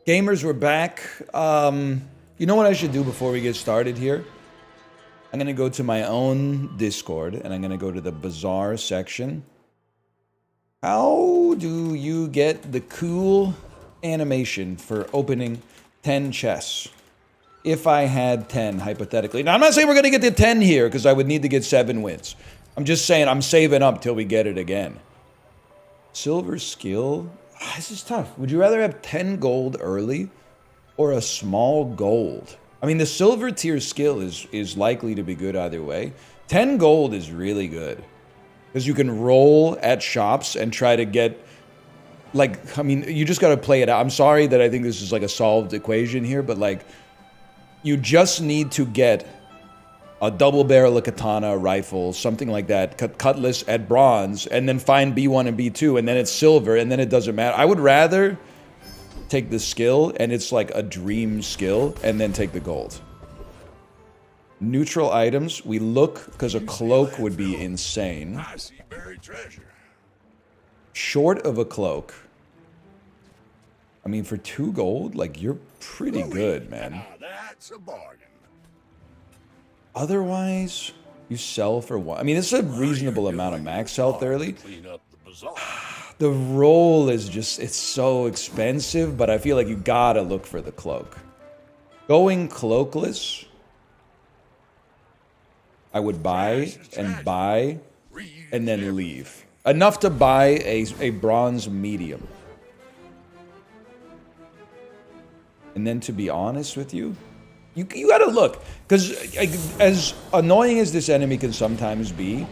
Gamers, we're back. You know what I should do before we get started here? I'm going to go to my own Discord, and I'm going to go to the Bazaar section. How do you get the cool animation for opening 10 chests? If I had 10, hypothetically. Now, I'm not saying we're going to get to 10 here, because I would need to get 7 wins. I'm just saying I'm saving up till we get it again. Silver skill? This is tough. Would you rather have 10 gold early or a small gold? I mean, the silver tier skill is likely to be good either way. 10 gold is really good. Because you can roll at shops and try to get... Like, I mean, you just got to play it out. I'm sorry that I think this is like a solved equation here, but like... You just need to get a double barrel, a katana, a rifle, something like that, cutlass at bronze, and then find B1 and B2, and then it's silver, and then it doesn't matter. I would rather take the skill, and it's like a dream skill, and then take the gold. Neutral items, we look, because a cloak would be insane. I see buried treasure. Short of a cloak. I mean, for 2 gold, like, you're pretty good, man. That's a bargain. Otherwise, you sell for 1. I mean, it's a reasonable amount of max health early. Clean up the bazaar. The roll is just, it's so expensive, but I feel like you gotta look for the cloak. Going cloakless, I would buy and then leave. Enough to buy a bronze medium. And then to be honest with you, you gotta look. Because as annoying as this enemy can sometimes be,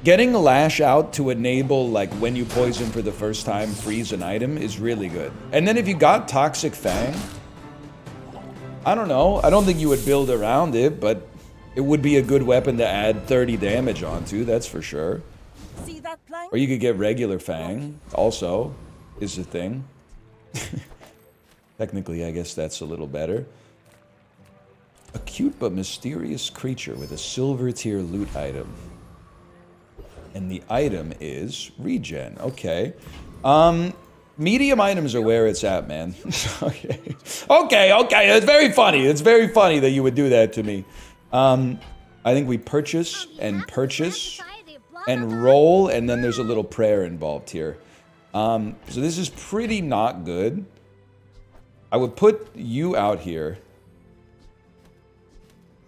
getting Lash out to enable, like, when you poison for the first time, freeze an item is really good. And then if you got Toxic Fang, I don't know. I don't think you would build around it, but it would be a good weapon to add 30 damage onto, that's for sure. See that plank? Or you could get regular Fang, also, is the thing. Technically, I guess that's a little better. A cute but mysterious creature with a silver tier loot item. And the item is regen. Okay. Medium items are where it's at, man. Okay. Okay. It's very funny. It's very funny that you would do that to me. I think we purchase and roll, and then there's a little prayer involved here. So this is pretty not good. I would put you out here.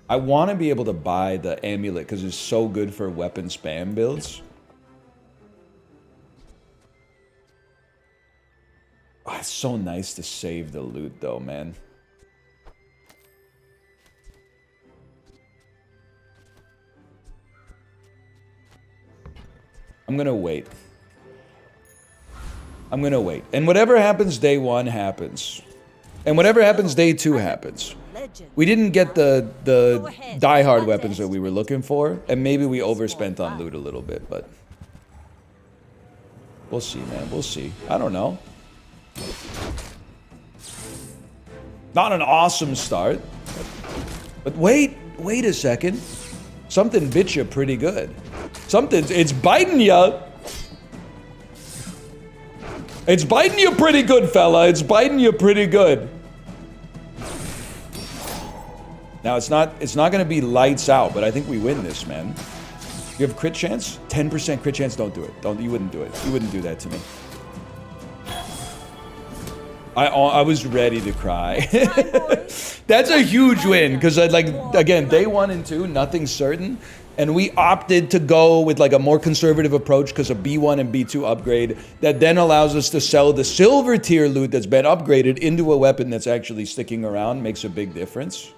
I want to be able to buy the amulet because it's so good for weapon spam builds. Oh, it's so nice to save the loot though, man. I'm gonna wait. I'm gonna wait. And whatever happens day 1 happens. And whatever happens day 2 happens. We didn't get the die-hard weapons that we were looking for, and maybe we overspent on loot a little bit, but... We'll see, man. We'll see. I don't know. Not an awesome start. But wait a second. Something bit you pretty good. It's biting you. It's biting you pretty good, fella. It's biting you pretty good. Now, it's not going to be lights out, but I think we win this, man. You have crit chance? 10% crit chance? Don't do it. You wouldn't do it. You wouldn't do that to me. I was ready to cry. That's a huge win, because, like, again, day 1 and 2, nothing's certain. And we opted to go with like a more conservative approach because of B1 and B2 upgrade that then allows us to sell the silver tier loot that's been upgraded into a weapon that's actually sticking around. Makes a big difference.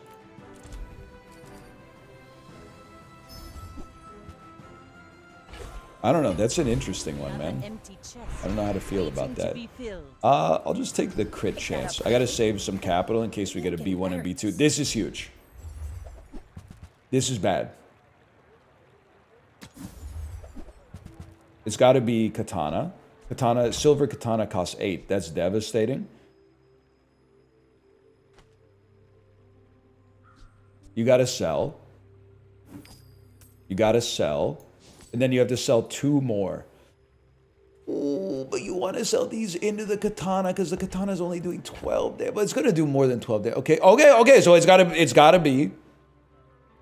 I don't know. That's an interesting one, man. I don't know how to feel about that. I'll just take the crit chance. I got to save some capital in case we get a B1 and B2. This is huge. This is bad. It's got to be katana. Silver katana costs 8. That's devastating. You got to sell. And then you have to sell 2 more. Ooh, but you want to sell these into the katana because the katana is only doing 12 damage. But it's gonna do more than 12 damage. Okay. So it's gotta be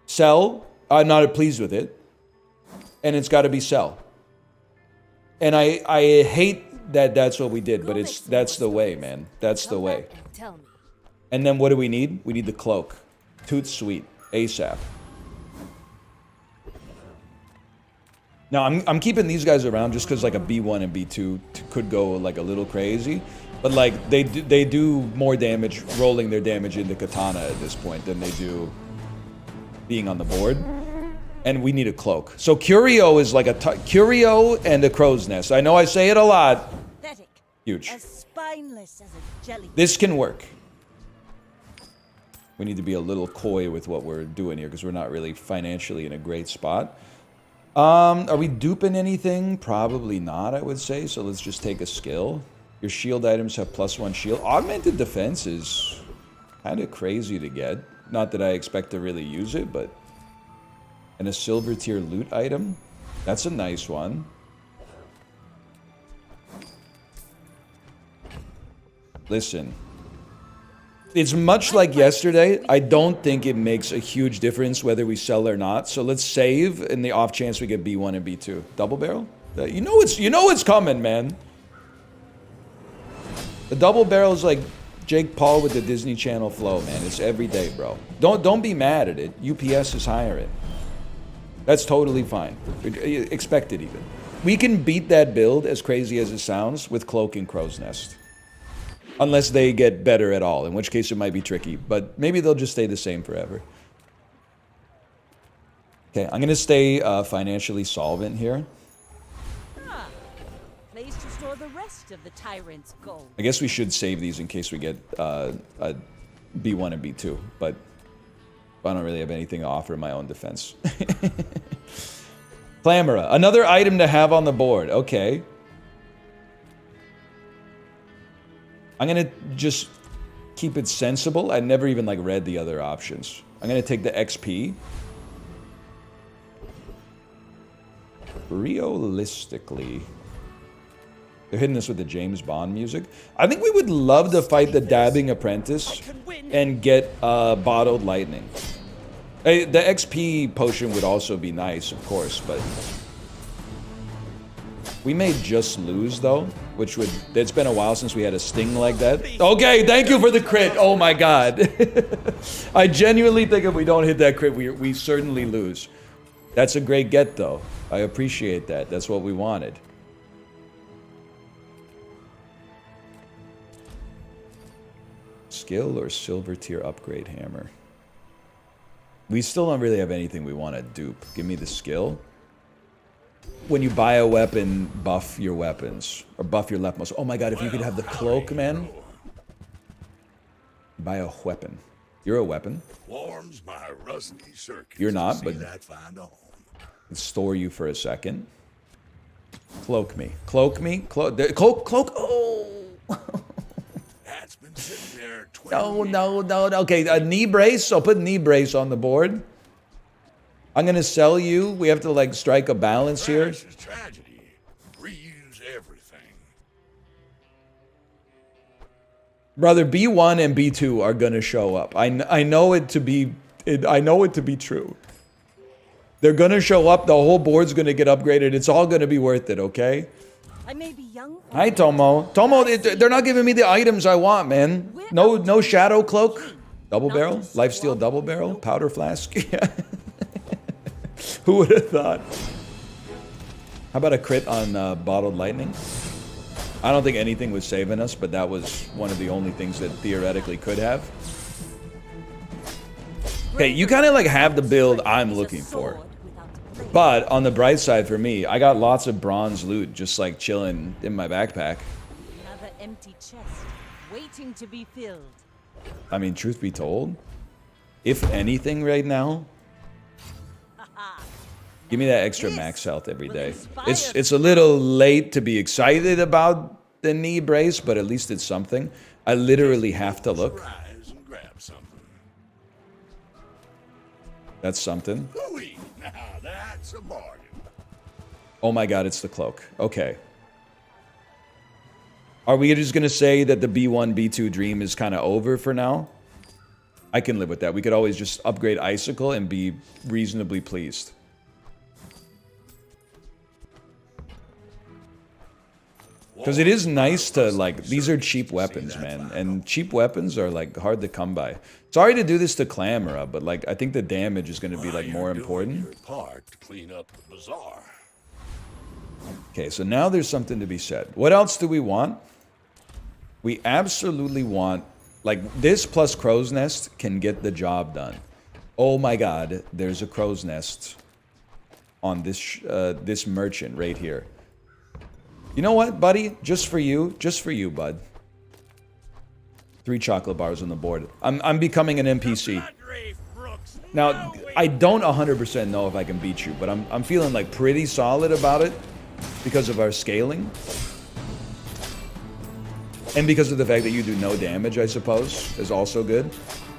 sell. I'm not pleased with it, and it's got to be sell. And I hate that that's what we did, but that's the way, man. That's the way. And then what do we need? We need the cloak. Toot sweet ASAP. Now, I'm keeping these guys around just because, like, a B1 and B2 could go, like, a little crazy. But, like, they do more damage rolling their damage into katana at this point than they do being on the board. And we need a cloak. So Curio is like a... Curio and a crow's nest. I know I say it a lot. Huge. As spineless as a jelly. This can work. We need to be a little coy with what we're doing here because we're not really financially in a great spot. Are we duping anything? Probably not, I would say. So let's just take a skill. Your shield items have +1 shield. Augmented defense is kind of crazy to get. Not that I expect to really use it, but... And a silver tier loot item. That's a nice one. Listen. It's much like yesterday. I don't think it makes a huge difference whether we sell or not. So let's save in the off chance we get B1 and B2. Double barrel? You know it's coming, man. The double barrel is like Jake Paul with the Disney Channel flow, man. It's every day, bro. Don't be mad at it. UPS is hiring. That's totally fine. Expect it even. We can beat that build, as crazy as it sounds, with Cloak and Crow's Nest. Unless they get better at all, in which case it might be tricky. But maybe they'll just stay the same forever. Okay, I'm going to stay financially solvent here. Place to store the rest of the tyrant's gold. I guess we should save these in case we get a B1 and B2. But I don't really have anything to offer in my own defense. Clamora, another item to have on the board. Okay. I'm going to just keep it sensible. I never even like read the other options. I'm going to take the XP. Realistically, they're hitting us with the James Bond music. I think we would love to fight the Dabbing Apprentice and get Bottled Lightning. The XP potion would also be nice, of course, but... We may just lose, though, which would... It's been a while since we had a sting like that. Okay, thank you for the crit. Oh, my God. I genuinely think if we don't hit that crit, we certainly lose. That's a great get, though. I appreciate that. That's what we wanted. Skill or silver tier upgrade hammer? We still don't really have anything we want to dupe. Give me the skill. When you buy a weapon, buff your weapons. Or buff your left muscle. Oh my god, if you could have the cloak, man. Buy a weapon. You're a weapon. Warms my rusty circuits. You're not, but find a home. Let's store you for a second. Cloak me. Cloak me. Cloak. Cloak. Oh. That's been sitting there 20 No. Okay, a knee brace. I'll put knee brace on the board. I'm gonna sell you. We have to like strike a balance here. This is tragedy. Reuse everything. Brother, B1 and B2 are gonna show up. I know it to be true. They're gonna show up. The whole board's gonna get upgraded. It's all gonna be worth it. Okay. I may be young. Hi, Tomo. Tomo, they're not giving me the items I want, man. No shadow cloak. Double barrel. Lifesteal double barrel. Powder flask. Yeah. Who would have thought? How about a crit on Bottled Lightning? I don't think anything was saving us, but that was one of the only things that theoretically could have. Okay, you kind of like have the build I'm looking for. But on the bright side for me, I got lots of bronze loot just like chilling in my backpack. Another empty chest waiting to be filled. I mean, truth be told, if anything right now, give me that extra max health every day. It's a little late to be excited about the knee brace, but at least it's something. I literally have to look. Rise and grab something. That's something. Ooh-wee. Now that's a bargain. Oh my god, it's the cloak. Okay. Are we just going to say that the B1, B2 dream is kind of over for now? I can live with that. We could always just upgrade Icicle and be reasonably pleased. Because it is nice to, like, these are cheap weapons, man. And cheap weapons are, like, hard to come by. Sorry to do this to Clamora, but, like, I think the damage is going to be, like, more important. Your part to clean up the bazaar. Okay, so now there's something to be said. What else do we want? We absolutely want, like, this plus Crow's Nest can get the job done. Oh my god, there's a Crow's Nest on this this merchant right here. You know what, buddy? Just for you, bud. 3 chocolate bars on the board. I'm becoming an NPC. Now, I don't 100% know if I can beat you, but I'm feeling like pretty solid about it because of our scaling. And because of the fact that you do no damage, I suppose, is also good.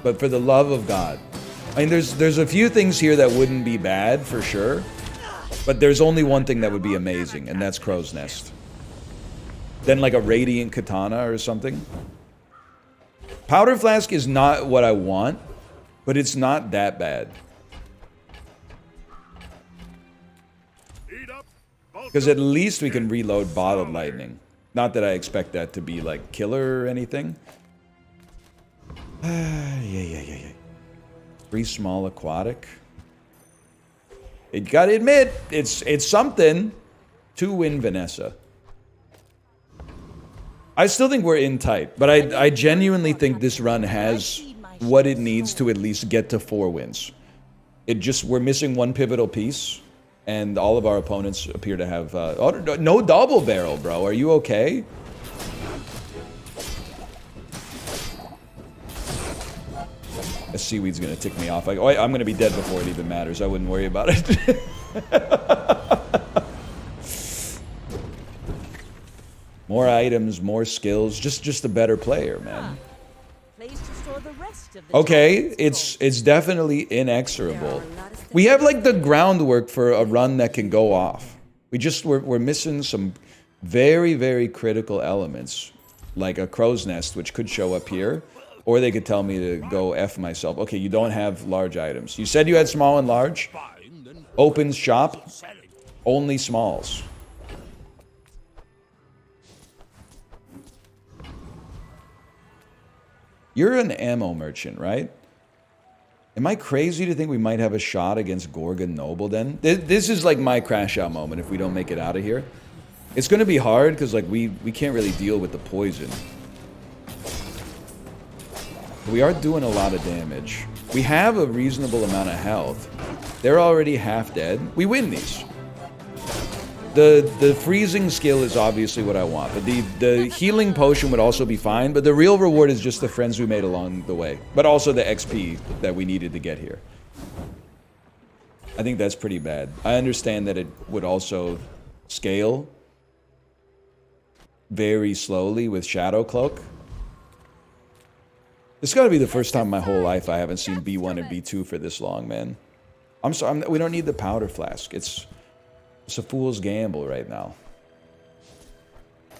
But for the love of God. I mean, there's a few things here that wouldn't be bad, for sure. But there's only one thing that would be amazing, and that's Crow's Nest. Then like a Radiant Katana or something. Powder Flask is not what I want, but it's not that bad. Because at least we can reload Bottled Lightning. Not that I expect that to be like killer or anything. Yeah. 3 small aquatic. It gotta admit, it's something to win Vanessa. I still think we're in tight, but I genuinely think this run has what it needs to at least get to 4 wins. We're missing one pivotal piece, and all of our opponents appear to have... no double barrel, bro. Are you okay? A seaweed's gonna tick me off. Like, oh, I'm gonna be dead before it even matters. I wouldn't worry about it. More items, more skills, just a better player, man. Okay, it's definitely inexorable. We have like the groundwork for a run that can go off. We're missing some very, very critical elements, like a Crow's Nest, which could show up here, or they could tell me to go F myself. Okay, you don't have large items. You said you had small and large. Opens shop, only smalls. You're an ammo merchant, right? Am I crazy to think we might have a shot against Gorgon Noble then? This is like my crash out moment if we don't make it out of here. It's going to be hard because like we can't really deal with the poison. But we are doing a lot of damage. We have a reasonable amount of health. They're already half dead. We win these. The freezing skill is obviously what I want, but the healing potion would also be fine, but the real reward is just the friends we made along the way, but also the XP that we needed to get here. I think that's pretty bad. I understand that it would also scale very slowly with Shadow Cloak. It's got to be the first time in my whole life I haven't seen B1 and B2 for this long, man. I'm sorry, we don't need the powder flask. It's a fool's gamble right now.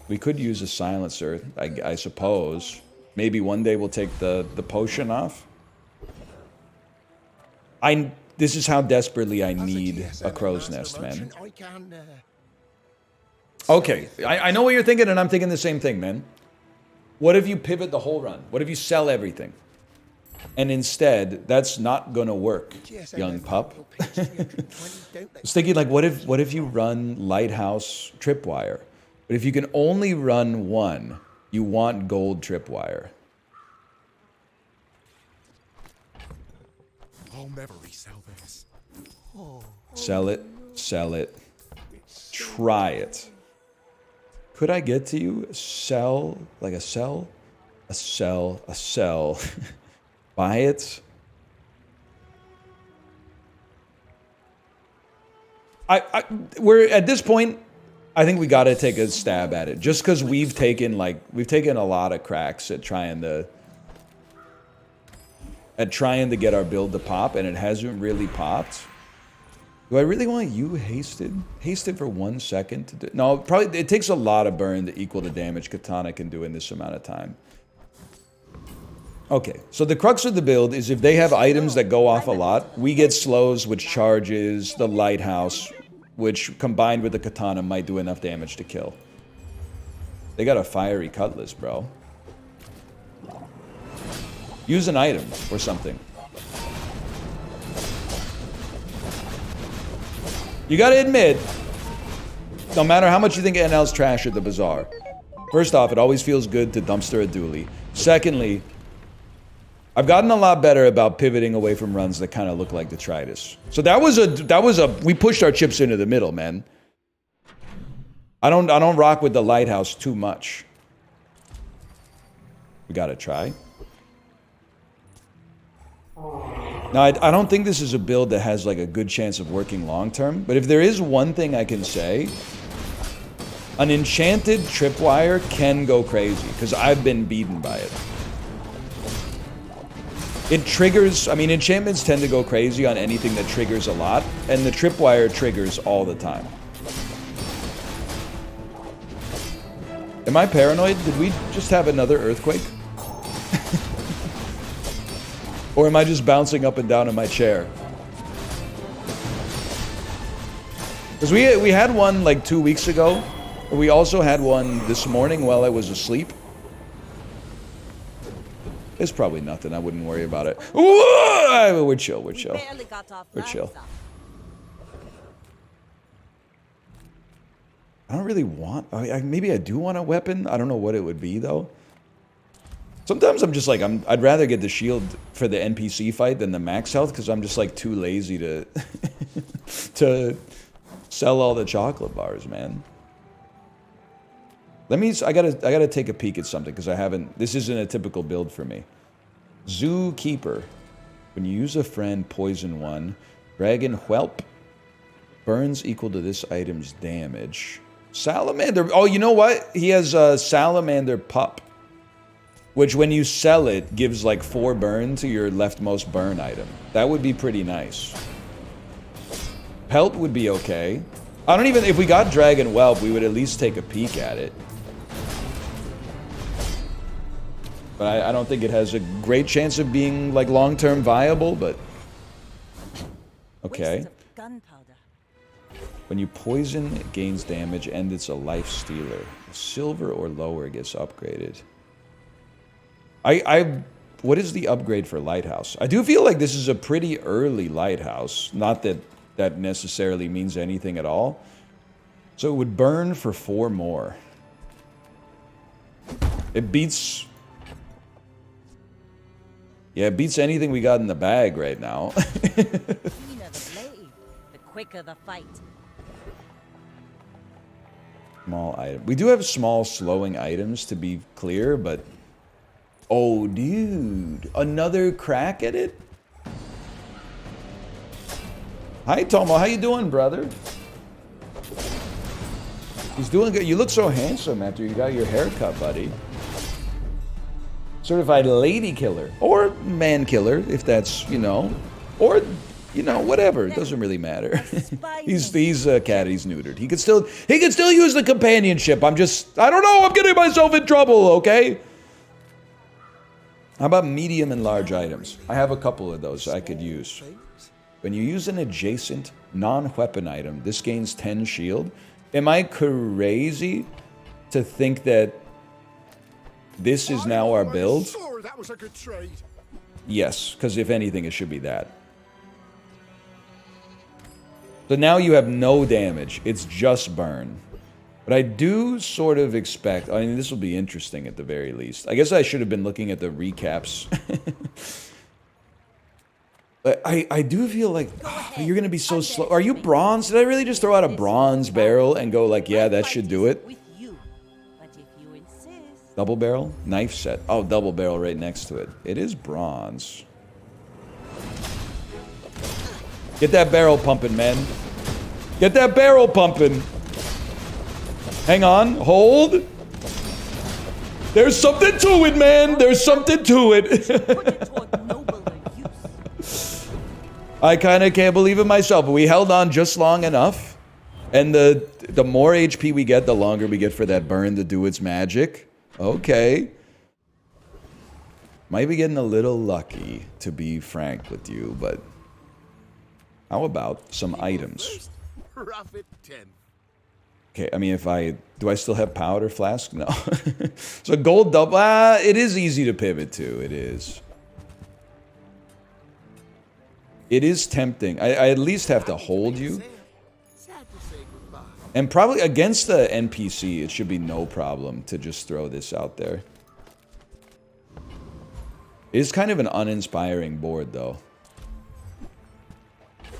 We could use a silencer, I suppose. Maybe one day we'll take the potion off. This is how desperately I need a Crow's Nest, man. Okay, I know what you're thinking, and I'm thinking the same thing, man. What if you pivot the whole run? What if you sell everything? And instead, that's not gonna work, young pup. I was thinking, like, what if you run Lighthouse Tripwire? But if you can only run one, you want gold Tripwire. I'll never resell this. Sell it, sell it, try it. Could I get to you? Sell, like a sell? A sell, a sell. Buy it. We're at this point, I think we got to take a stab at it, just because we've taken a lot of cracks at trying to get our build to pop, and it hasn't really popped. Do I really want you hasted? Hasted for 1 second to do? No, probably it takes a lot of burn to equal the damage Katana can do in this amount of time. Okay, so the crux of the build is if they have items that go off a lot, we get slows, which charges the lighthouse, which combined with the Katana might do enough damage to kill. They got a fiery cutlass, bro. Use an item or something. You gotta admit, no matter how much you think NL's trash at the Bazaar, first off, it always feels good to dumpster a dually. Secondly, I've gotten a lot better about pivoting away from runs that kind of look like detritus. So that was a we pushed our chips into the middle, man. I don't rock with the lighthouse too much. We gotta try. Now, I don't think this is a build that has like a good chance of working long term, but if there is one thing I can say, an enchanted tripwire can go crazy, because I've been beaten by it. It triggers, I mean, enchantments tend to go crazy on anything that triggers a lot, and the tripwire triggers all the time. Am I paranoid? Did we just have another earthquake? Or am I just bouncing up and down in my chair? Because we had one like 2 weeks ago. We also had one this morning while I was asleep. It's probably nothing. I wouldn't worry about it. Ooh, we're chill. We're chill. We're chill. I don't really want... maybe I do want a weapon. I don't know what it would be, though. Sometimes I'm just like, I'd rather get the shield for the NPC fight than the max health, because I'm just like too lazy to to sell all the chocolate bars, man. I gotta take a peek at something, because I haven't, this isn't a typical build for me. Zookeeper. When you use a friend, poison one. Dragon whelp. Burns equal to this item's damage. Salamander. Oh, you know what? He has a salamander pup, which when you sell it, gives like 4 burn to your leftmost burn item. That would be pretty nice. Pelt would be okay. I don't even, if we got Dragon Whelp, we would at least take a peek at it. But I don't think it has a great chance of being like long-term viable, but... Okay. When you poison, it gains damage and it's a life stealer. Silver or lower gets upgraded. What is the upgrade for Lighthouse? I do feel like this is a pretty early Lighthouse. Not that that necessarily means anything at all. So it would burn for 4 more. It beats... Yeah, it beats anything we got in the bag right now. The cleaner the blade, the quicker the fight. Small item. We do have small slowing items, to be clear, but... Oh, dude. Another crack at it? Hi, Tomo. How you doing, brother? He's doing good. You look so handsome after you got your haircut, buddy. Certified lady killer. Or man killer, if that's, you know. Or, you know, whatever. It doesn't really matter. he's a cat. He's neutered. He could still use the companionship. I don't know. I'm getting myself in trouble, okay? How about medium and large items? I have a couple of those I could use. When you use an adjacent non-weapon item, this gains 10 shield. Am I crazy to think that this is now our build? That was a good trade. Yes, because if anything, it should be that. So now you have no damage. It's just burn. But I do sort of expect... I mean, this will be interesting at the very least. I guess I should have been looking at the recaps. But I do feel like you're going to be so slow. Are you bronze? Did I really just throw out a bronze barrel and go like, yeah, that should do it? Double barrel? Knife set. Oh, double barrel right next to it. It is bronze. Get that barrel pumping, man. Get that barrel pumping. Hang on. Hold. There's something to it, man. There's something to it. I kind of can't believe it myself, but we held on just long enough. And the more HP we get, the longer we get for that burn to do its magic. Okay. Might be getting a little lucky, to be frank with you, but how about some items? Profit 10. Okay, I mean, do I still have powder flask? No. So gold double, it is easy to pivot to, it is. It is tempting. I at least have to hold you. And probably against the NPC, it should be no problem to just throw this out there. It is kind of an uninspiring board, though.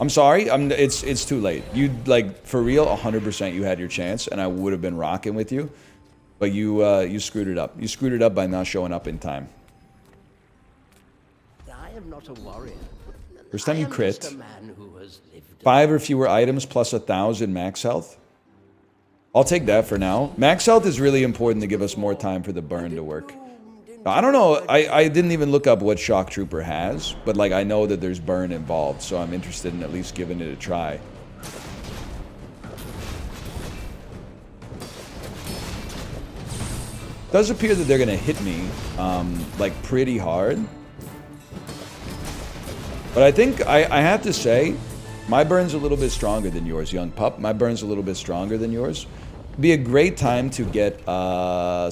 I'm sorry, it's too late. You, like, for real, 100% you had your chance, and I would have been rocking with you. But you screwed it up. You screwed it up by not showing up in time. I am not a warrior. First time you I am crit. just a man who has lived 5 or fewer items plus 1,000 max health. I'll take that for now. Max health is really important to give us more time for the burn to work. I don't know, I didn't even look up what Shock Trooper has, but like I know that there's burn involved, so I'm interested in at least giving it a try. Does appear that they're gonna hit me, like pretty hard. But I think I have to say, my burn's a little bit stronger than yours, young pup. My burn's a little bit stronger than yours. Be a great time to get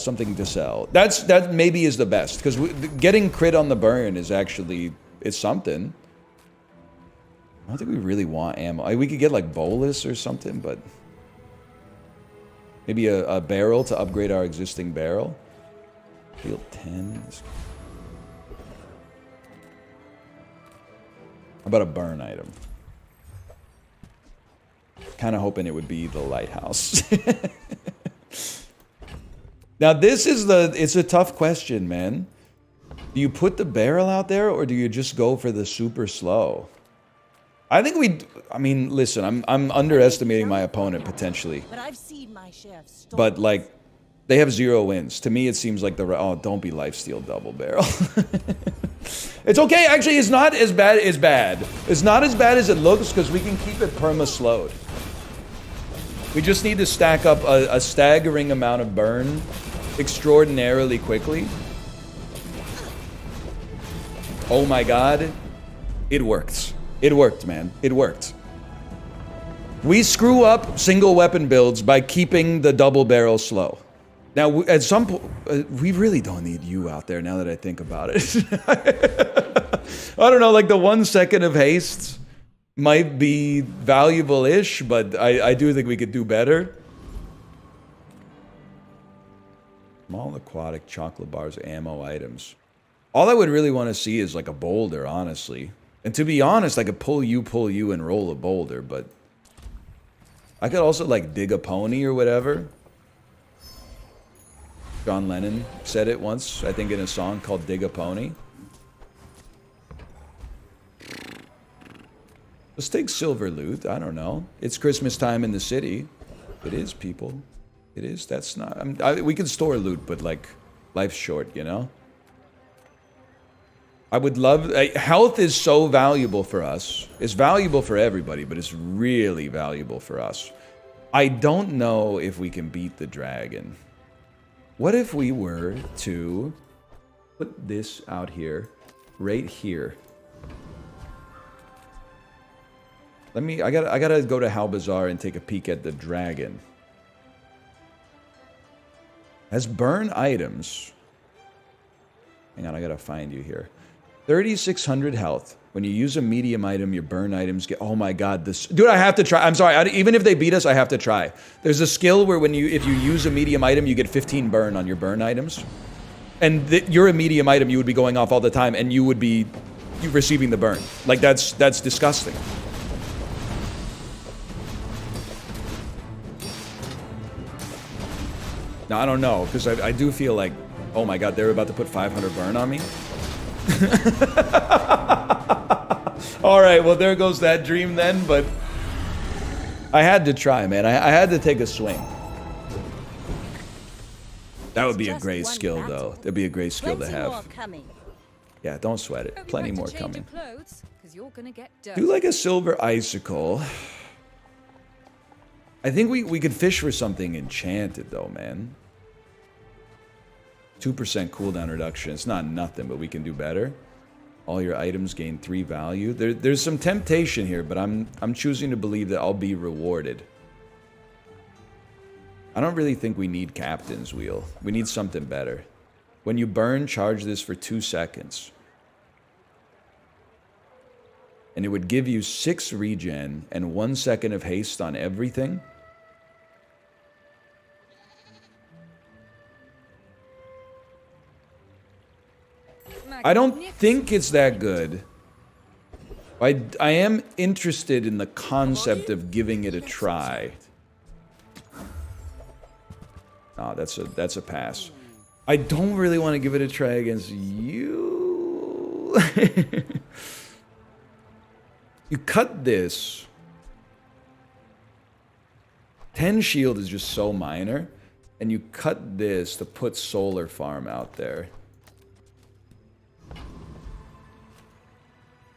something to sell. That maybe is the best, because getting crit on the burn is actually, it's something. I don't think we really want ammo. We could get like bolus or something, but maybe a barrel to upgrade our existing barrel. Field 10. How about a burn item? Kind of hoping it would be the lighthouse. Now this is it's a tough question, man. Do you put the barrel out there or do you just go for the super slow? I think I mean, listen, I'm underestimating my opponent potentially. But I've seen my share of storms. But like, they have 0 wins. To me, it seems like oh, don't be lifesteal double barrel. It's okay, actually, it's not as bad as bad. It's not as bad as it looks because we can keep it perma-slowed. We just need to stack up a staggering amount of burn extraordinarily quickly. Oh my god. It worked. It worked, man. It worked. We screw up single weapon builds by keeping the double barrel slow. Now, at some point, we really don't need you out there now that I think about it. I don't know, like the 1 second of haste might be valuable-ish, but I do think we could do better. Small aquatic chocolate bars, ammo items. All I would really want to see is like a boulder, honestly. And to be honest, I could pull you, and roll a boulder, but I could also like dig a pony or whatever. John Lennon said it once, I think in a song called Dig a Pony. Let's take silver loot, I don't know. It's Christmas time in the city. It is, people. It is, that's not... we can store loot, but like, life's short, you know? I would love... health is so valuable for us. It's valuable for everybody, but it's really valuable for us. I don't know if we can beat the dragon. What if we were to put this out here, right here? I gotta go to Bazaar and take a peek at the dragon. As burn items. Hang on, I gotta find you here. 3,600 health. When you use a medium item, your burn items get... Oh my god, this... Dude, I have to try. I'm sorry. Even if they beat us, I have to try. There's a skill where if you use a medium item, you get 15 burn on your burn items. And you're a medium item, you would be going off all the time, and you would be receiving the burn. Like, that's disgusting. Now, I don't know, because I do feel like... Oh my god, they're about to put 500 burn on me? Alright, well there goes that dream then, but I had to try, man. I had to take a swing. That would be a great skill, though. That'd be a great skill to have. Yeah, don't sweat it. Hope Plenty you more like to change coming. your clothes, 'cause you're gonna get dirty. Do like a silver icicle. I think we could fish for something enchanted though, man. 2% cooldown reduction. It's not nothing, but we can do better. All your items gain 3 value. There's some temptation here, but I'm choosing to believe that I'll be rewarded. I don't really think we need Captain's Wheel. We need something better. When you burn, charge this for 2 seconds. And it would give you 6 regen and 1 second of haste on everything. I don't think it's that good. I am interested in the concept of giving it a try. Oh, that's a pass. I don't really want to give it a try against you. You cut this. 10 shield is just so minor. And you cut this to put solar farm out there.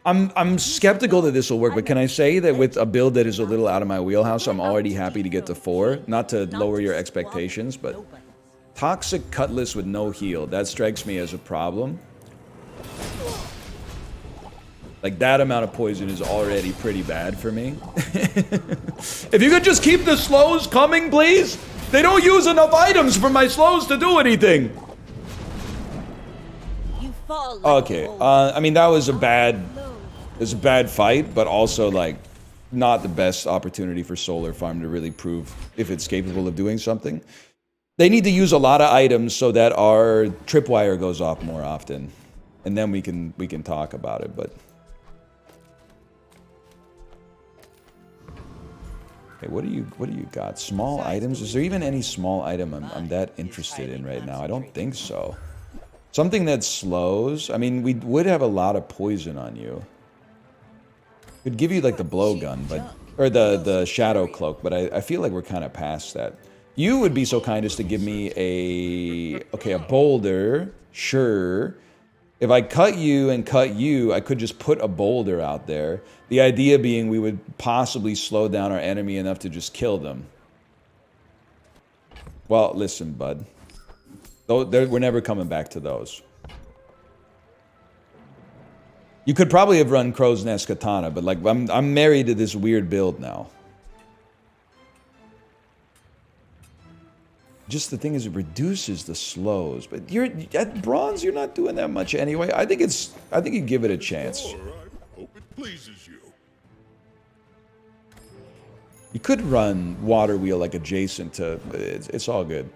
I'm skeptical that this will work, but can I say that with a build that is a little out of my wheelhouse, I'm already happy to get to 4. Not to lower your expectations, but Toxic Cutlass with no heal, that strikes me as a problem. Like, that amount of poison is already pretty bad for me. If you could just keep the slows coming, please? They don't use enough items for my slows to do anything. You fall like Okay, a I mean, that was a bad fight, but also, like, not the best opportunity for Solar Farm to really prove if it's capable of doing something. They need to use a lot of items so that our tripwire goes off more often. And then we can talk about it, but... Hey, what do you got? Small items? Is there even any small item I'm that interested in right now? I don't think so. Something that slows. I mean, we would have a lot of poison on you. Could give you like the blowgun, but or the shadow cloak, but I feel like we're kind of past that. You would be so kind as to give me a boulder. Sure. If I cut you and cut you, I could just put a boulder out there. The idea being we would possibly slow down our enemy enough to just kill them. Well, listen, bud. We're never coming back to those. You could probably have run Crow's Nest Katana, but like I'm married to this weird build now. Just the thing is, it reduces the slows. But you're at bronze, you're not doing that much anyway. I think you give it a chance. All right. Hope it pleases you. You could run Water Wheel like adjacent to. It's all good.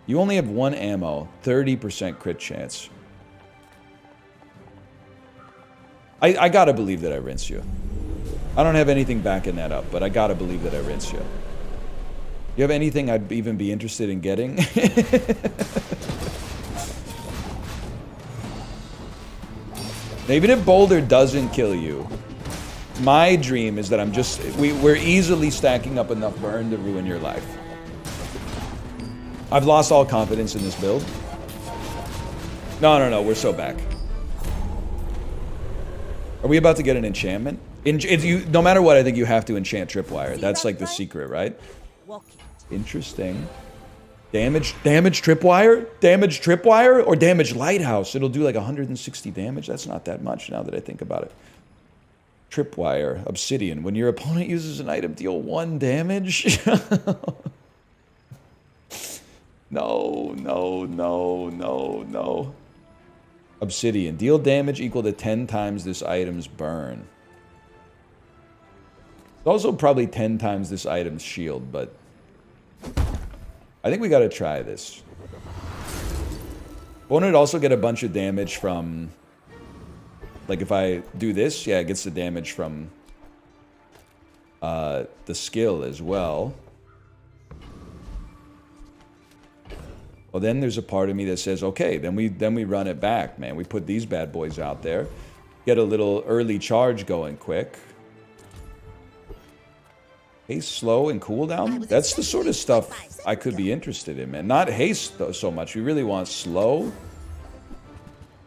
You only have 1 ammo, 30% crit chance. I gotta believe that I rinse you. I don't have anything backing that up, but I gotta believe that I rinse you. You have anything I'd even be interested in getting? Even if Boulder doesn't kill you, my dream is that we're easily stacking up enough burn to ruin your life. I've lost all confidence in this build. No, we're so back. Are we about to get an enchantment? No matter what, I think you have to enchant Tripwire. That's like the secret, right? Interesting. Damage Tripwire? Damage Tripwire? Or damage Lighthouse? It'll do like 160 damage. That's not that much now that I think about it. Tripwire, Obsidian. When your opponent uses an item, deal 1 damage? No. Obsidian. Deal damage equal to 10 times this item's burn. It's also probably 10 times this item's shield, but... I think we gotta try this. Won't it also get a bunch of damage from... Like if I do this, yeah, it gets the damage from... the skill as well. Well, then there's a part of me that says, okay, then we run it back, man. We put these bad boys out there. Get a little early charge going quick. Haste, slow, and cooldown? That's the sort of stuff I could be interested in, man. Not haste though, so much. We really want slow.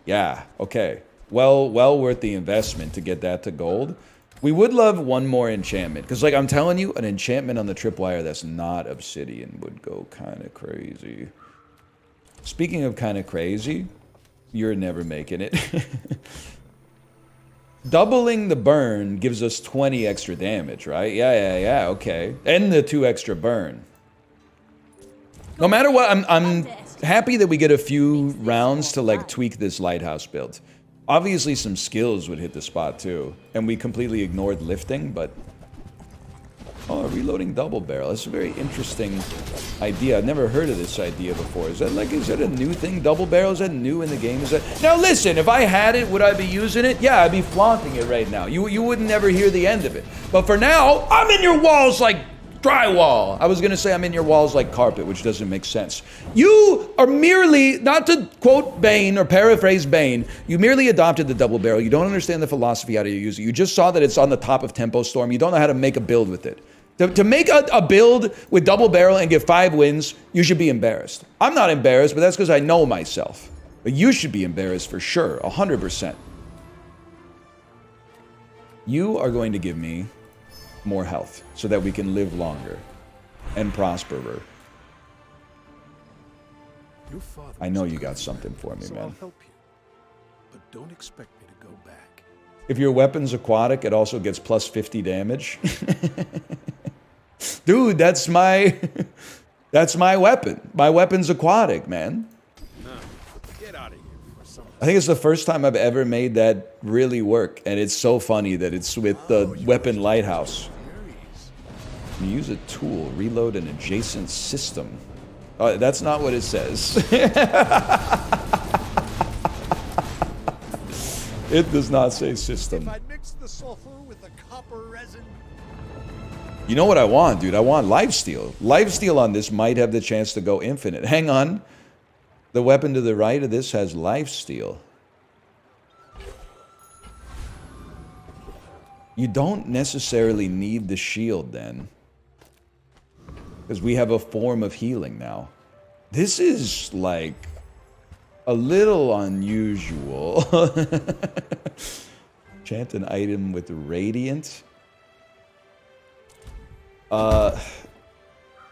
Yeah, okay. Well worth the investment to get that to gold. We would love one more enchantment. Because, like, I'm telling you, an enchantment on the tripwire that's not obsidian would go kind of crazy. Speaking of kind of crazy, you're never making it. Doubling the burn gives us 20 extra damage, right? Yeah, okay. And the 2 extra burn. No matter what, I'm happy that we get a few rounds to, like, tweak this lighthouse build. Obviously, some skills would hit the spot, too. And we completely ignored lifting, but... Oh, reloading double barrel. That's a very interesting idea. I've never heard of this idea before. Is that a new thing? Double barrel? Is that new in the game? Is that... Now, listen, if I had it, would I be using it? Yeah, I'd be flaunting it right now. You wouldn't never hear the end of it. But for now, I'm in your walls like drywall. I was going to say I'm in your walls like carpet, which doesn't make sense. You are merely, not to quote Bane or paraphrase Bane, you merely adopted the double barrel. You don't understand the philosophy, how to use it. You just saw that it's on the top of Tempo Storm. You don't know how to make a build with it. To make a build with double barrel and get 5 wins, you should be embarrassed. I'm not embarrassed, but that's because I know myself. But you should be embarrassed for sure, 100%. You are going to give me more health so that we can live longer and prosperer. I know you got something for me, man. I'll help you, but don't expect me to go back. If your weapon's aquatic, it also gets plus 50 damage. Dude, that's my weapon. My weapon's aquatic, man. No, get out of here for some. I think it's the first time I've ever made that really work, and it's so funny that it's with the weapon lighthouse. You use a tool, reload an adjacent system. That's not what it says. It does not say system. If I mix the sulfur with the copper resin. You know what I want, dude? I want lifesteal. Lifesteal on this might have the chance to go infinite. Hang on. The weapon to the right of this has lifesteal. You don't necessarily need the shield then. Because we have a form of healing now. This is like a little unusual. Chant an item with radiant.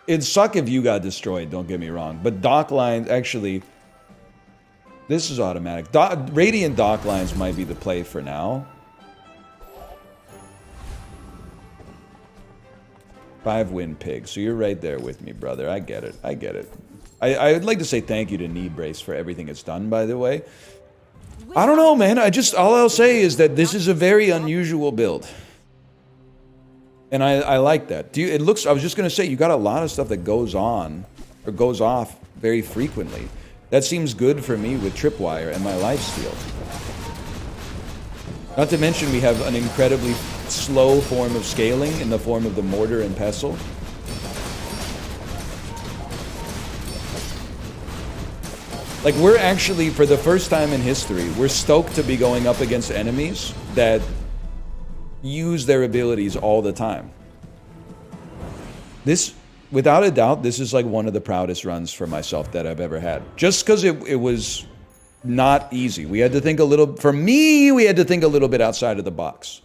It'd suck if you got destroyed, don't get me wrong. But dock lines, actually, this is automatic. Radiant dock lines might be the play for now. 5-win pig. So you're right there with me, brother. I get it. I get it. I would like to say thank you to Knee Brace for everything it's done, by the way. I don't know, man. All I'll say is that this is a very unusual build. And I like that. It looks, I was just going to say, you got a lot of stuff that goes on, or goes off very frequently. That seems good for me with Tripwire and my lifesteal. Not to mention we have an incredibly slow form of scaling in the form of the mortar and pestle. Like, we're actually, for the first time in history, we're stoked to be going up against enemies that use their abilities all the time. This, without a doubt, this is like one of the proudest runs for myself that I've ever had. Just because it was not easy. We had to think a little, for me, we had to think a little bit outside of the box.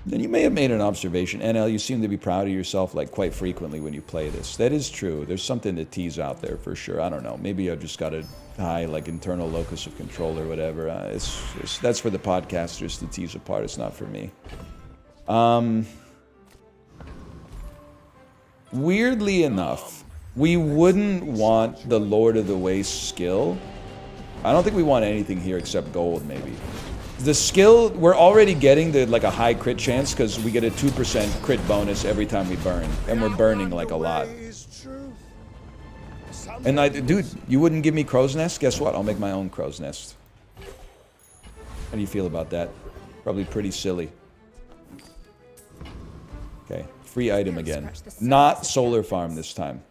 Then you may have made an observation. NL, you seem to be proud of yourself like quite frequently when you play this. That is true. There's something to tease out there for sure. I don't know. Maybe I've just got a high like internal locus of control or whatever. That's for the podcasters to tease apart. It's not for me. Weirdly enough, we wouldn't want the Lord of the Waste skill. I don't think we want anything here except gold, maybe. The skill, we're already getting like a high crit chance because we get a 2% crit bonus every time we burn. And we're burning like a lot. And dude, you wouldn't give me crow's nest? Guess what? I'll make my own crow's nest. How do you feel about that? Probably pretty silly. Okay, free item again. Not solar farm this time.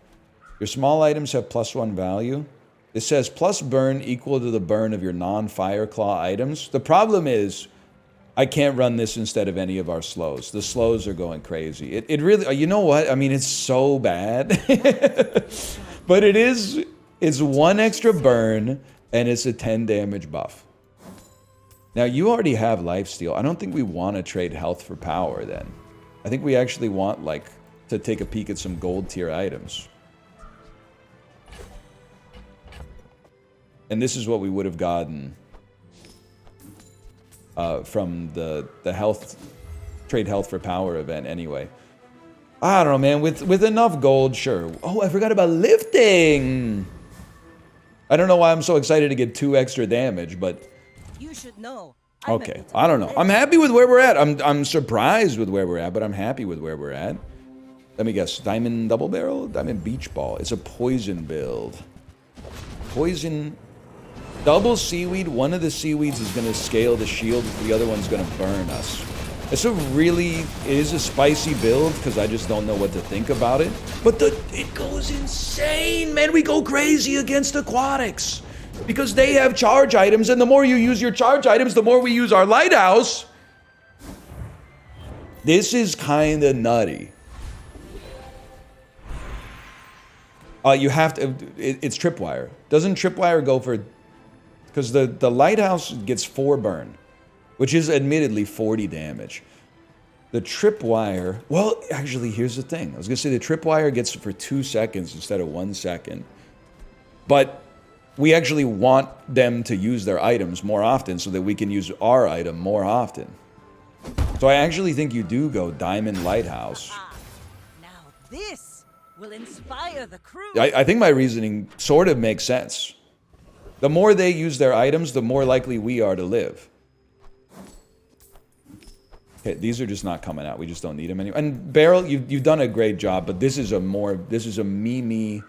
Your small items have +1 value. It says plus burn equal to the burn of your non-fire claw items. The problem is, I can't run this instead of any of our slows. The slows are going crazy. It really, you know what? I mean, it's so bad. But it's 1 extra burn, and it's a 10 damage buff. Now, you already have lifesteal. I don't think we want to trade health for power then. I think we actually want, like, to take a peek at some gold tier items. And this is what we would have gotten from the health, trade health for power event anyway. I don't know, man. With enough gold, sure. Oh, I forgot about lifting. I don't know why I'm so excited to get 2 extra damage, but You should know. okay. I don't know. I'm happy with where we're at. I'm surprised with where we're at, but I'm happy with where we're at. Let me guess. Diamond double barrel? Diamond beach ball. It's a poison build. Poison. Double seaweed. One of the seaweeds is going to scale the shield. The other one's going to burn us. It's a really, it is a spicy build because I just don't know what to think about it. But it goes insane, man. We go crazy against Aquatics because they have charge items, and the more you use your charge items, the more we use our lighthouse. This is kind of nutty. You have to, it's tripwire. Doesn't tripwire go for, because the lighthouse gets 4 burn, which is admittedly 40 damage. The tripwire, well, actually, here's the thing. I was going to say the tripwire gets it for 2 seconds instead of 1 second. But we actually want them to use their items more often so that we can use our item more often. So I actually think you do go Diamond Lighthouse. Now this will inspire the crew. I think my reasoning sort of makes sense. The more they use their items, the more likely we are to live. Okay, these are just not coming out. We just don't need them anymore. And Barrel, you've done a great job, but this is a meme-y,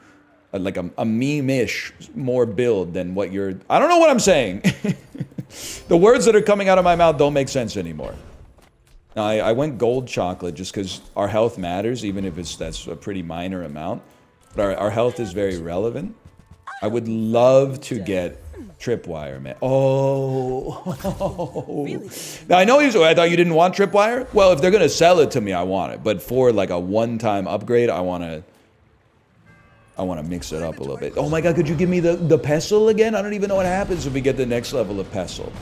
like a meme-ish more build than what you're... I don't know what I'm saying. The words that are coming out of my mouth don't make sense anymore. Now, I went gold chocolate just because our health matters, even if that's a pretty minor amount. But our health is very relevant. I would love to get tripwire, man. Oh. Now, I thought you didn't want tripwire. Well, if they're going to sell it to me, I want it. But for like a one-time upgrade, I want to mix it up a little bit. Oh my god, could you give me the pestle again? I don't even know what happens if we get the next level of pestle.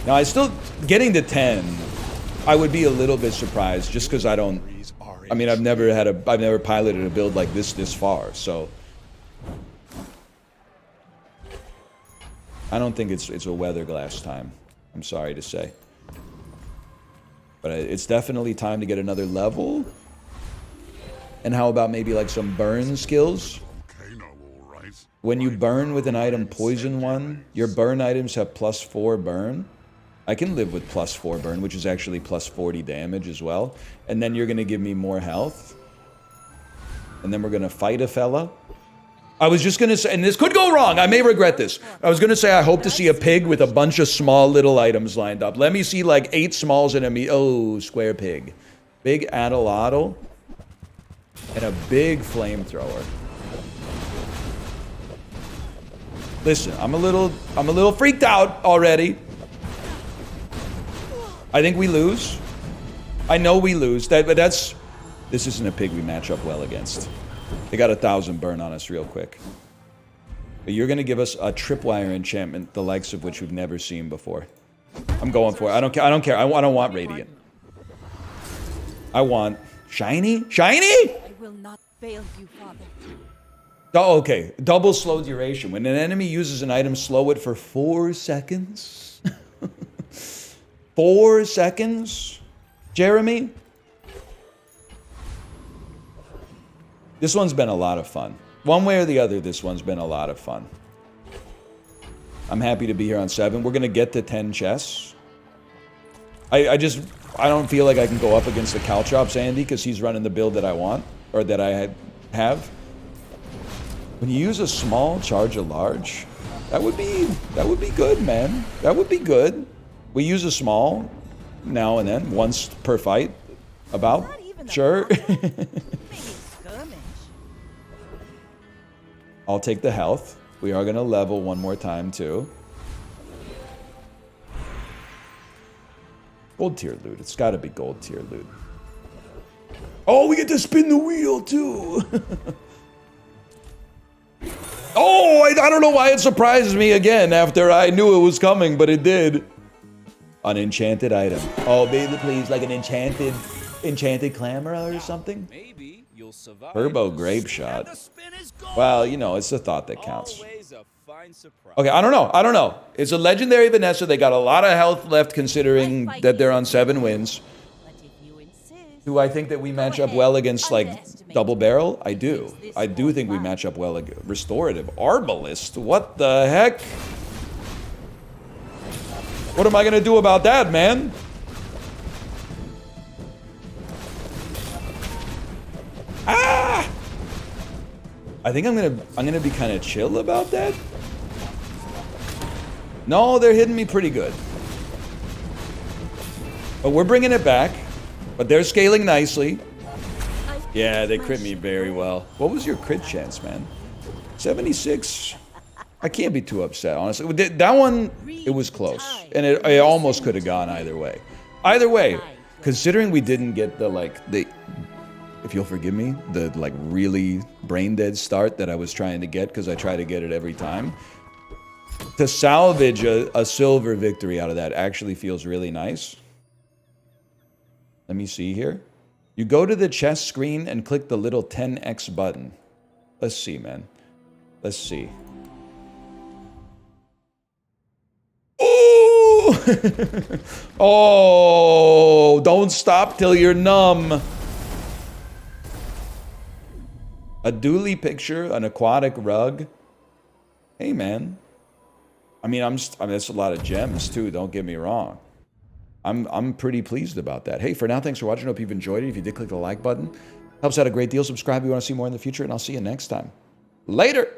Now, I still, getting to 10, I would be a little bit surprised just because I mean, I've never piloted a build like this far, so. I don't think it's a weather glass time, I'm sorry to say. But it's definitely time to get another level. And how about maybe like some burn skills? When you burn with an item poison 1, your burn items have +4 burn. I can live with +4 burn, which is actually +40 damage as well. And then you're going to give me more health. And then we're going to fight a fella. I was just going to say, and this could go wrong, I may regret this. I was going to say I hope to see a pig with a bunch of small little items lined up. Let me see like 8 smalls and a oh, square pig. Big addle-addle. And a big flamethrower. Listen, I'm a little freaked out already. I think we lose. I know we lose. This isn't a pig we match up well against. They got 1,000 burn on us real quick. But you're gonna give us a tripwire enchantment, the likes of which we've never seen before. I'm going for it. I don't care. I don't want radiant. I want shiny. Shiny? I will not fail you, Father. Oh, okay. Double slow duration. When an enemy uses an item, slow it for 4 seconds. 4 seconds, Jeremy? This one's been a lot of fun. One way or the other, this one's been a lot of fun. I'm happy to be here on 7. We're going to get to 10 chests. I don't feel like I can go up against the Caltrops Andy because he's running the build that I want, or that I have. When you use a small, charge a large, that would be good, man. That would be good. We use a small now and then, once per fight. About? Sure. I'll take the health. We are going to level one more time, too. Gold tier loot. It's got to be gold tier loot. Oh, we get to spin the wheel too. Oh, I don't know why it surprises me again after I knew it was coming, but it did. An enchanted item. Oh, baby, please, like an enchanted clamor or something. Maybe you'll survive. Turbo grape shot. The spin is gone. Well, you know, it's the thought that counts. Always a fine surprise. Okay, I don't know. It's a legendary Vanessa. They got a lot of health left considering that they're on 7 wins. But if you insist, Do I think that we match up well against, like, double barrel? I do. I do think we match up well against restorative. Arbalist? What the heck? What am I gonna do about that, man? Ah! I think I'm gonna be kind of chill about that. No, they're hitting me pretty good. But we're bringing it back. But they're scaling nicely. Yeah, they crit me very well. What was your crit chance, man? 76. I can't be too upset, honestly. That one, it was close. And it almost could have gone either way. Either way, considering we didn't get the, if you'll forgive me, the, like, really brain-dead start that I was trying to get, because I try to get it every time. To salvage a silver victory out of that actually feels really nice. Let me see here. You go to the chess screen and click the little 10x button. Let's see, man. Let's see. Ooh! Oh, don't stop till you're numb. A dually picture, an aquatic rug. Hey, man. I mean, that's a lot of gems too, don't get me wrong. I'm pretty pleased about that. Hey, for now, thanks for watching. Hope you've enjoyed it. If you did, click the like button. Helps out a great deal. Subscribe if you want to see more in the future, and I'll see you next time. Later!